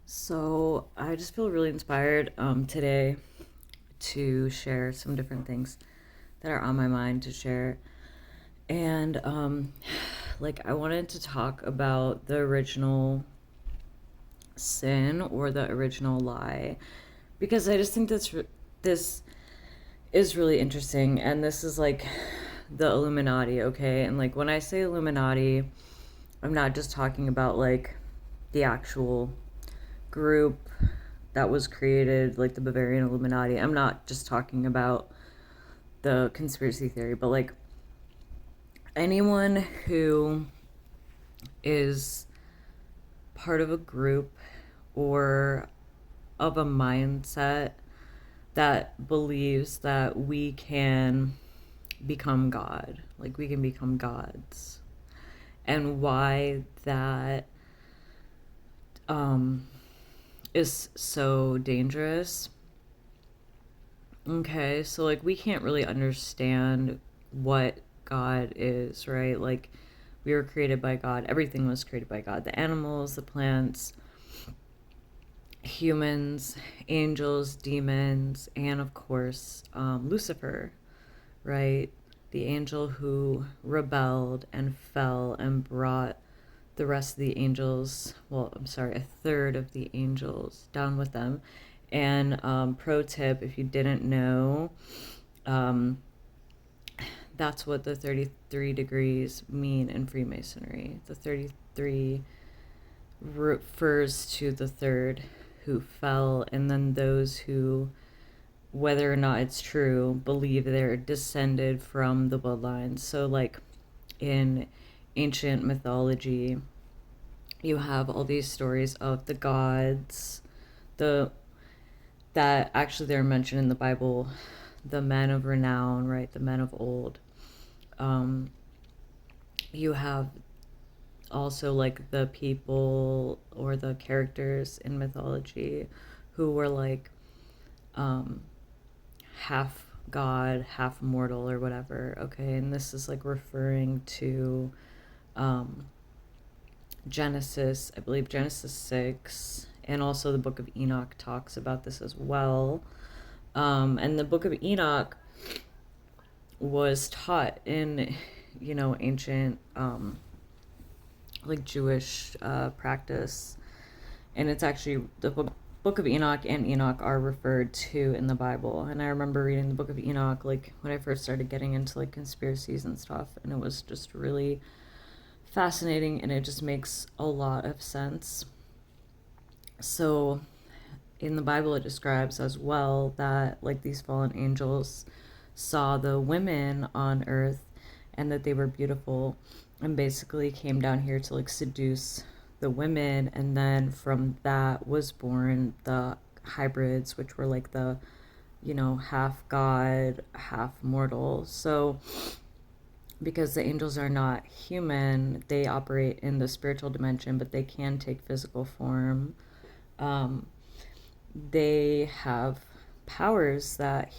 So I just feel really inspired today to share some different things that are on my mind to share. And I wanted to talk about the original sin or the original lie because I just think this is really interesting, and this is like the Illuminati, okay? And like when I say Illuminati, I'm not just talking about like the actual group that was created, like the Bavarian Illuminati. I'm not just talking about the conspiracy theory, but like anyone who is part of a group or of a mindset that believes that we can become God, like we can become gods, and why that um, is so dangerous. Okay, so like we can't really understand what God is, right? Like we were created by God. Everything was created by God. The animals, the plants, humans, angels, demons, and of course, Lucifer, right? The angel who rebelled and fell and brought the rest of the angels, well, I'm sorry, a third of the angels down with them. And pro tip, if you didn't know, um, that's what the 33 degrees mean in Freemasonry. The 33 refers to the third who fell, and then those who, whether or not it's true, believe they're descended from the bloodline. So, like in ancient mythology, you have all these stories of the gods, the that actually they're mentioned in the Bible, the men of renown, right? The men of old. Um, you have also like the people or the characters in mythology who were like um, half god, half mortal, or whatever. Okay, and this is like referring to um, Genesis, I believe Genesis 6, and also the book of Enoch talks about this as well. And the book of Enoch was taught in, ancient, like Jewish practice. And it's actually the book of Enoch and Enoch are referred to in the Bible. And I remember reading the book of Enoch, like when I first started getting into like conspiracies and stuff. And it was just really fascinating, and it just makes a lot of sense. So in the Bible, it describes as well that like these fallen angels saw the women on earth and that they were beautiful, and basically came down here to like seduce the women, and then from that was born the hybrids, which were like the half god, half mortal. So because the angels are not human, they operate in the spiritual dimension, but they can take physical form. um, they have powers that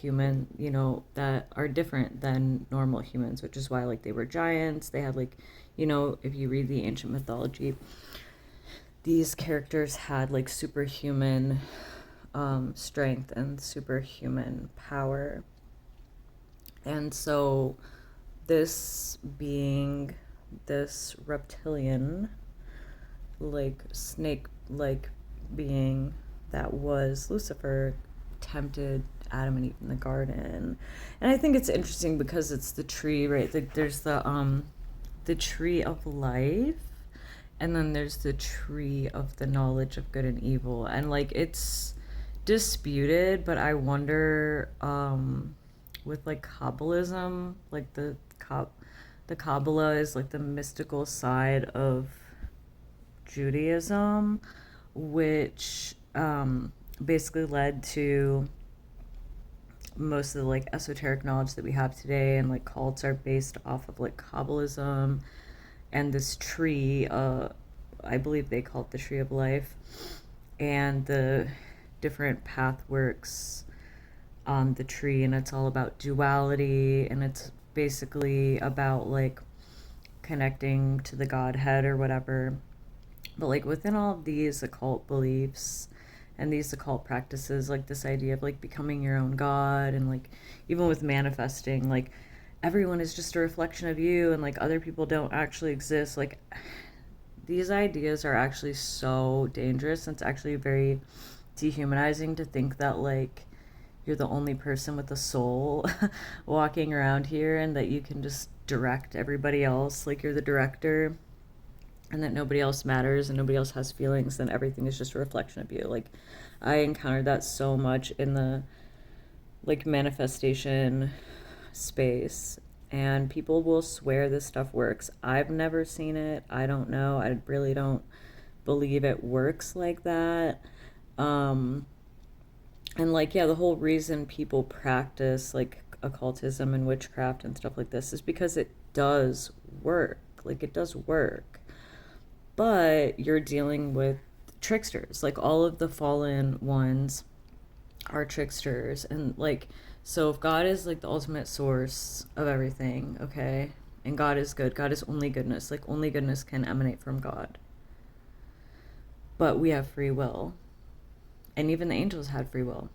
that are different than normal humans, which is why like they were giants. They had like, if you read the ancient mythology, these characters had like superhuman strength and superhuman power. And so this being, this reptilian, like snake like being that was Lucifer, tempted Adam and Eve in the garden. And I think it's interesting because it's the tree, right? Like there's the tree of life, and then there's the tree of the knowledge of good and evil. And like it's disputed, but I wonder with like Kabbalism, like the Kabbalah is like the mystical side of Judaism, which basically led to most of the like esoteric knowledge that we have today, and like cults are based off of like Kabbalism and this tree. I believe they call it the tree of life, and the different path works on the tree, and it's all about duality, and it's basically about like connecting to the Godhead or whatever. But like within all of these occult beliefs and these occult practices, like this idea of like becoming your own god, and like even with manifesting, like everyone is just a reflection of you, and like other people don't actually exist, like these ideas are actually so dangerous. It's actually very dehumanizing to think that like you're the only person with a soul walking around here, and that you can just direct everybody else, like you're the director, and that nobody else matters and nobody else has feelings, and everything is just a reflection of you. Like I encountered that so much in the like manifestation space, and people will swear this stuff works. I've never seen it. I don't know. I really don't believe it works like that. um and like, yeah, the whole reason people practice like occultism and witchcraft and stuff like this is because it does work. Like it does work, but you're dealing with tricksters. Like all of the fallen ones are tricksters. And like, so if God is like the ultimate source of everything, okay, and God is good, God is only goodness, like only goodness can emanate from God, but we have free will. And even the angels had free will.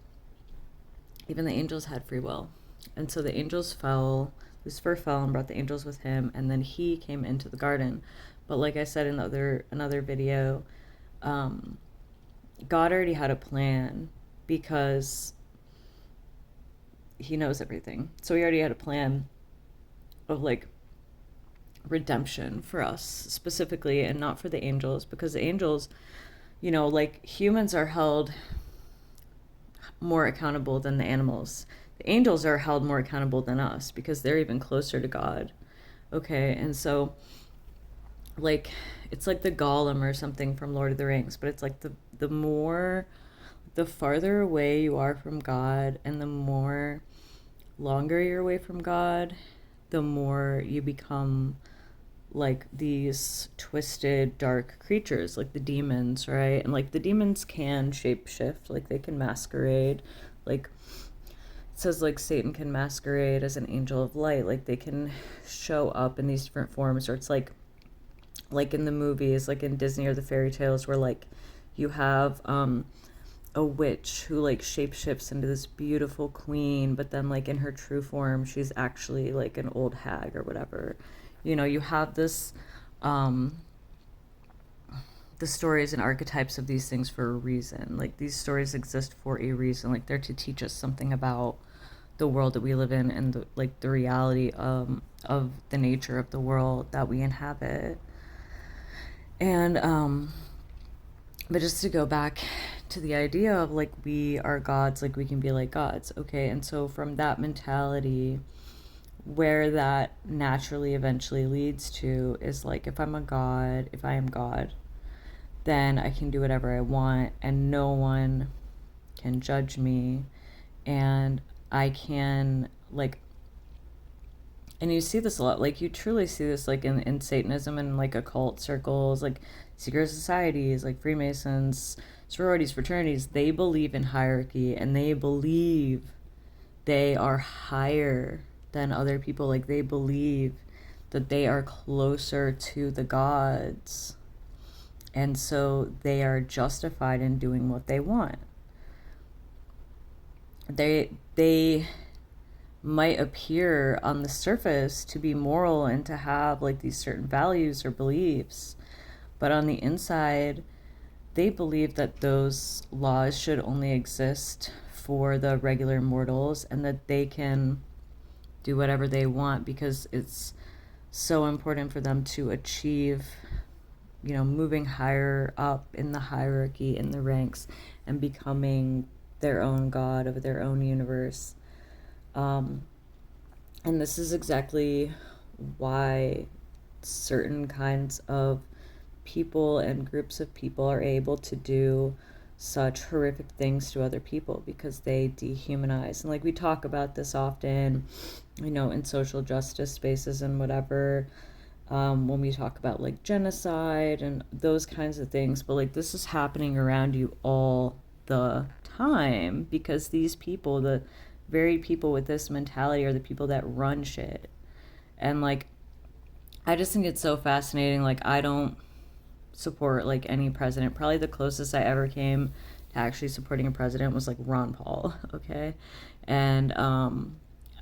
Even the angels had free will. And so the angels fell, Lucifer fell and brought the angels with him, and then he came into the garden. But like I said in another video, God already had a plan, because he knows everything. So he already had a plan of like redemption for us specifically, and not for the angels, because the angels, like humans are held more accountable than the animals. The angels are held more accountable than us because they're even closer to God. Okay, and so like it's like the Gollum or something from Lord of the Rings, but it's like the farther away you are from God, and the more longer you're away from God, the more you become like these twisted dark creatures, like the demons, right? And like the demons can shapeshift, like they can masquerade, like it says like Satan can masquerade as an angel of light, like they can show up in these different forms. Or it's like in the movies, like in Disney or the fairy tales, where like you have a witch who like shapeshifts into this beautiful queen, but then like in her true form she's actually like an old hag or whatever. You have this the stories and archetypes of these things for a reason. Like these stories exist for a reason. Like they're to teach us something about the world that we live in, and the reality of the nature of the world that we inhabit. And but just to go back to the idea of like we are gods, like we can be like gods, okay? And so from that mentality, where that naturally eventually leads to is like, if I am God, then I can do whatever I want, and no one can judge me, and I can like, and you see this a lot, like you truly see this like in Satanism and like occult circles, like secret societies, like Freemasons, sororities, fraternities. They believe in hierarchy, and they believe they are higher than other people. Like they believe that they are closer to the gods, and so they are justified in doing what they want. They might appear on the surface to be moral and to have like these certain values or beliefs, but on the inside they believe that those laws should only exist for the regular mortals, and that they can do whatever they want because it's so important for them to achieve, moving higher up in the hierarchy, in the ranks, and becoming their own god of their own universe. And this is exactly why certain kinds of people and groups of people are able to do such horrific things to other people, because they dehumanize. And like we talk about this often, in social justice spaces and whatever, when we talk about like genocide and those kinds of things. But like this is happening around you all the time, because these people, the very people with this mentality, are the people that run shit. And like I just think it's so fascinating. Like support like any president. Probably the closest I ever came to actually supporting a president was like Ron Paul, okay? And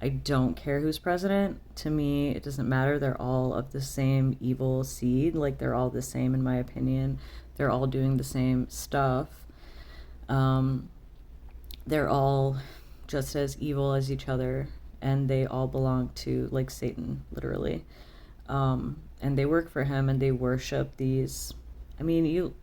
I don't care who's president. To me, it doesn't matter. They're all of the same evil seed. Like, they're all the same, in my opinion. They're all doing the same stuff. They're all just as evil as each other, and they all belong to, like, Satan, literally. And they work for him, and they worship these. I mean,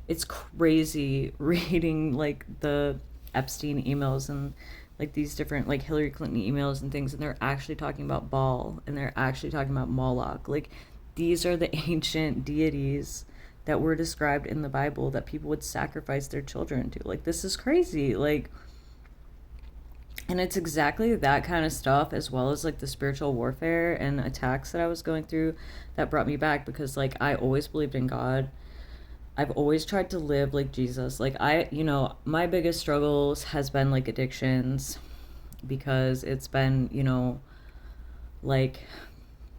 it's crazy reading, like, the Epstein emails and like these different like Hillary Clinton emails and things, and they're actually talking about Baal, and they're actually talking about Moloch. Like, these are the ancient deities that were described in the Bible that people would sacrifice their children to. Like, this is crazy. Like, and it's exactly that kind of stuff, as well as like the spiritual warfare and attacks that I was going through, that brought me back, because like I always believed in God. I've always tried to live like Jesus. Like, my biggest struggles has been like addictions, because it's been, like,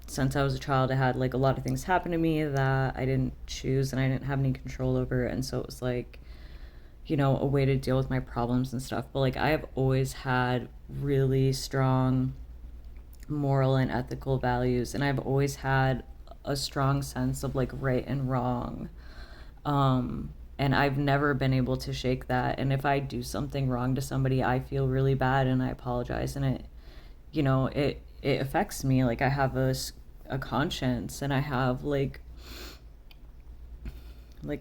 since I was a child, I had like a lot of things happen to me that I didn't choose and I didn't have any control over. And so it was like, a way to deal with my problems and stuff. But like, I have always had really strong moral and ethical values, and I've always had a strong sense of like right and wrong. And I've never been able to shake that. And if I do something wrong to somebody, I feel really bad and I apologize. And it affects me. Like, I have a conscience, and I have like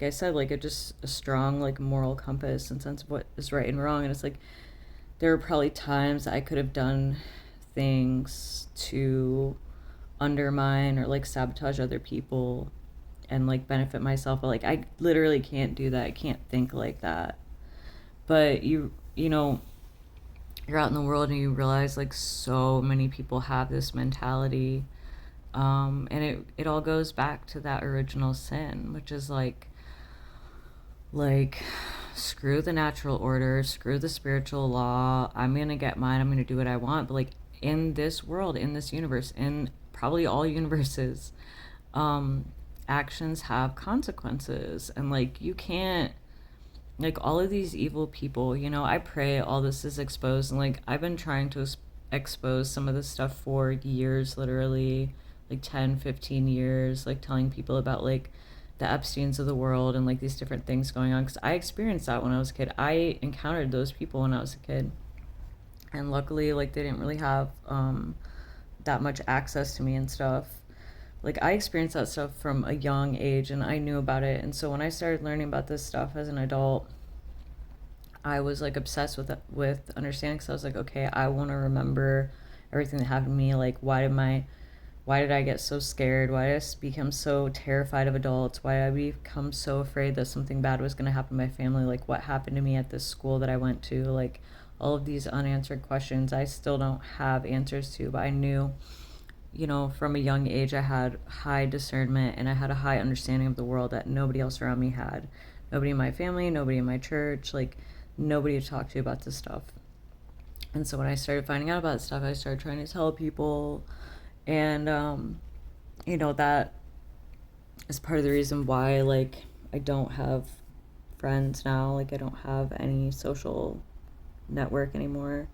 I said, like a strong like moral compass and sense of what is right and wrong. And it's like, there are probably times I could have done things to undermine or like sabotage other people and like benefit myself, but like I literally can't do that. I can't think like that. But you're out in the world and you realize like so many people have this mentality, and it all goes back to that original sin, which is like screw the natural order, screw the spiritual law. I'm gonna get mine. I'm gonna do what I want. But like, in this world, in this universe, in probably all universes, actions have consequences, and like, you can't, like, all of these evil people, I pray all this is exposed. And like, I've been trying to expose some of this stuff for years, literally like 10, 15 years, like telling people about like the Epsteins of the world and like these different things going on, because I experienced that when I was a kid. I encountered those people when I was a kid, and luckily like they didn't really have that much access to me and stuff. Like, I experienced that stuff from a young age, and I knew about it. And so when I started learning about this stuff as an adult, I was like obsessed with understanding, because I was like, okay, I want to remember everything that happened to me. Like, why did I get so scared? Why did I become so terrified of adults? Why did I become so afraid that something bad was going to happen to my family? Like, what happened to me at this school that I went to? Like, all of these unanswered questions I still don't have answers to, but I knew, from a young age, I had high discernment and I had a high understanding of the world that nobody else around me had. Nobody in my family, nobody in my church, like, nobody to talk to about this stuff. And so when I started finding out about this stuff, I started trying to tell people. And, that is part of the reason why, like, I don't have friends now. Like, I don't have any social network anymore.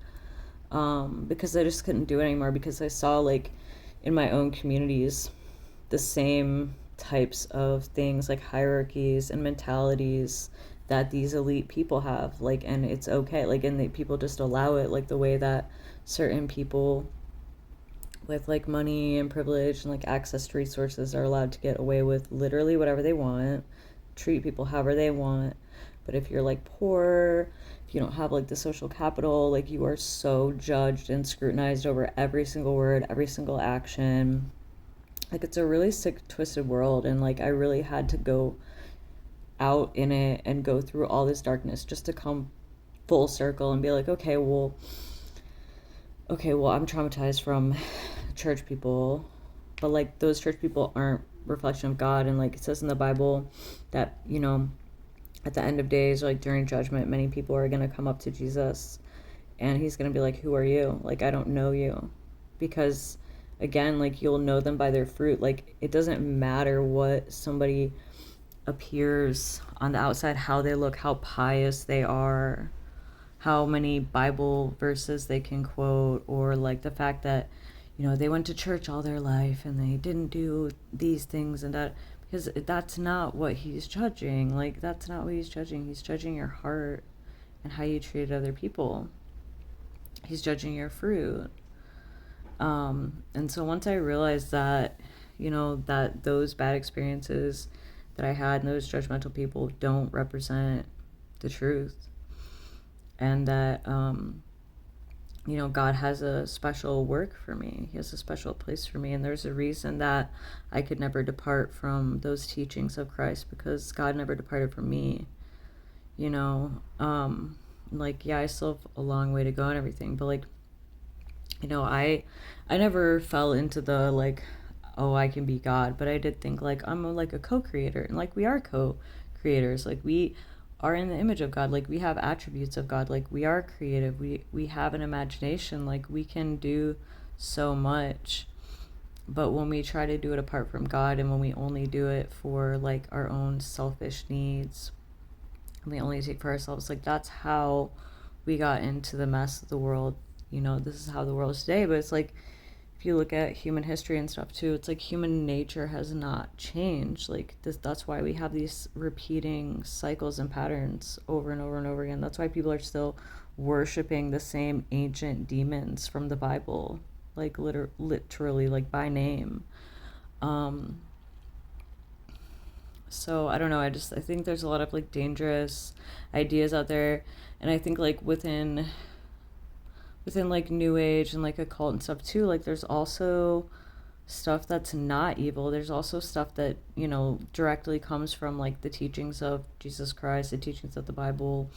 Because I just couldn't do it anymore, because I saw, like, in my own communities, the same types of things, like hierarchies and mentalities that these elite people have. Like, and it's okay. Like, and people just allow it, like the way that certain people with like money and privilege and like access to resources are allowed to get away with literally whatever they want, treat people however they want. But if you're like poor, if you don't have like the social capital, like, you are so judged and scrutinized over every single word, every single action. Like, it's a really sick, twisted world. And like, I really had to go out in it and go through all this darkness just to come full circle and be like, okay, well, I'm traumatized from church people, but like, those church people aren't reflection of God. And like, it says in the Bible that, at the end of days, or like during judgment, many people are going to come up to Jesus, and he's going to be like, who are you? Like, I don't know you. Because again, like, you'll know them by their fruit. Like, it doesn't matter what somebody appears on the outside, how they look, how pious they are, how many Bible verses they can quote, or like the fact that, they went to church all their life and they didn't do these things and that, because that's not what he's judging. Like, that's not what he's judging. He's judging your heart and how you treated other people. He's judging your fruit. And so once I realized that, that those bad experiences that I had and those judgmental people don't represent the truth, and that, God has a special work for me. He has a special place for me. And there's a reason that I could never depart from those teachings of Christ, because God never departed from me. Like, yeah, I still have a long way to go and everything, but like, I never fell into the like, oh, I can be God, but I did think like I'm like a co-creator, and like we are co-creators. Like, we are in the image of God. Like, we have attributes of God. Like, we are creative. We have an imagination. Like, we can do so much. But when we try to do it apart from God, and when we only do it for like our own selfish needs, and we only take for ourselves, like, that's how we got into the mess of the world. This is how the world is today. But it's like, if you look at human history and stuff too, it's like human nature has not changed. Like, that's why we have these repeating cycles and patterns over and over and over again. That's why people are still worshiping the same ancient demons from the Bible, like literally, like by name. So I don't know. I think there's a lot of like dangerous ideas out there, and I think like within like new age and like occult and stuff too, like there's also stuff that's not evil. There's also stuff that, directly comes from like the teachings of Jesus Christ, the teachings of the Bible.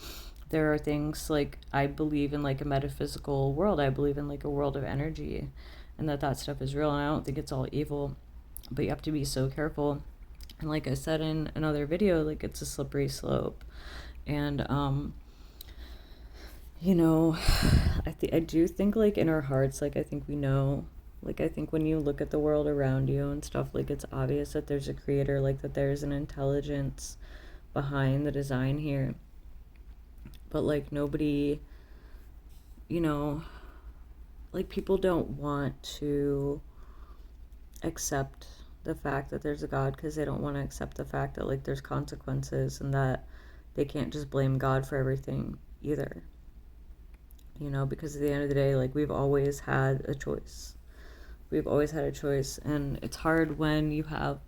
There are things like, I believe in like a metaphysical world. I believe in like a world of energy, and that stuff is real, and I don't think it's all evil, but you have to be so careful. And like I said in another video, like, it's a slippery slope. And I do think like in our hearts, like I think we know, like I think when you look at the world around you and stuff, like it's obvious that there's a creator, like that there's an intelligence behind the design here. But like nobody, like people don't want to accept the fact that there's a God, because they don't want to accept the fact that like there's consequences, and that they can't just blame God for everything either. Because at the end of the day, like, we've always had a choice. We've always had a choice. And it's hard when you have,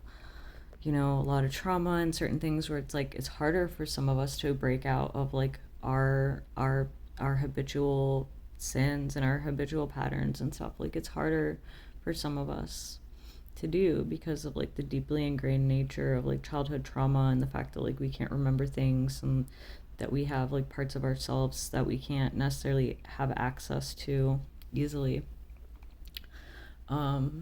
a lot of trauma and certain things, where it's like, it's harder for some of us to break out of like our habitual sins and our habitual patterns and stuff. Like, it's harder for some of us to do, because of like the deeply ingrained nature of like childhood trauma, and the fact that like we can't remember things, and that we have like parts of ourselves that we can't necessarily have access to easily. But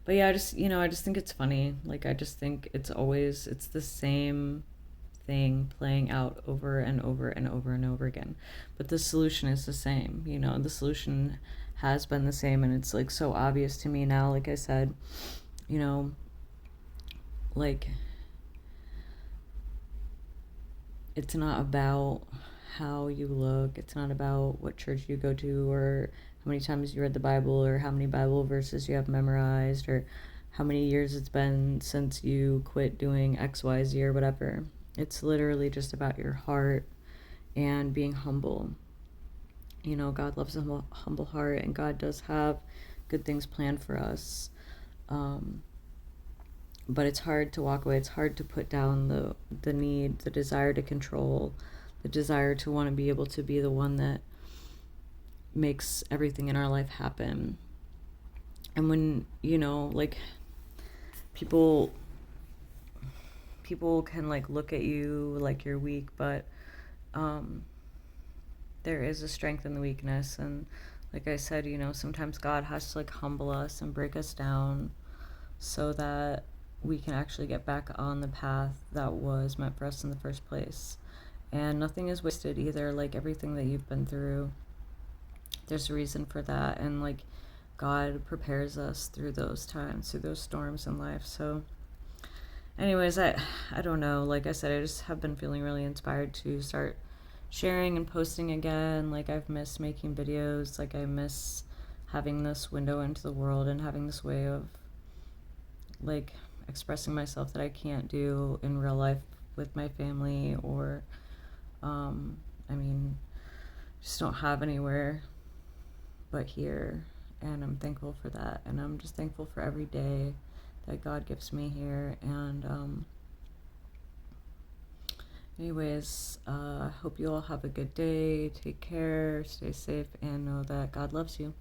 yeah, I just think it's funny. Like, I just think it's the same thing playing out over and over and over and over again. But the solution is the same. The solution has been the same, and it's like so obvious to me now. Like I said, like, it's not about how you look. It's not about what church you go to, or how many times you read the Bible, or how many Bible verses you have memorized, or how many years it's been since you quit doing XYZ or whatever. It's literally just about your heart and being humble. God loves a humble heart, and God does have good things planned for us. But it's hard to walk away. It's hard to put down the need, the desire to control, the desire to want to be able to be the one that makes everything in our life happen. And when, like, people can like look at you like you're weak, but there is a strength in the weakness. And like I said, sometimes God has to like humble us and break us down, so that we can actually get back on the path that was meant for us in the first place. And nothing is wasted either. Like, everything that you've been through, there's a reason for that. And like, God prepares us through those times, through those storms in life. So anyways, I don't know. Like I said, I just have been feeling really inspired to start sharing and posting again. Like I've missed making videos. Like I miss having this window into the world and having this way of like expressing myself that I can't do in real life with my family or I mean, just don't have anywhere but here, and I'm thankful for that, and I'm just thankful for every day that God gives me here. And anyways, hope you all have a good day. Take care, stay safe, and know that God loves you.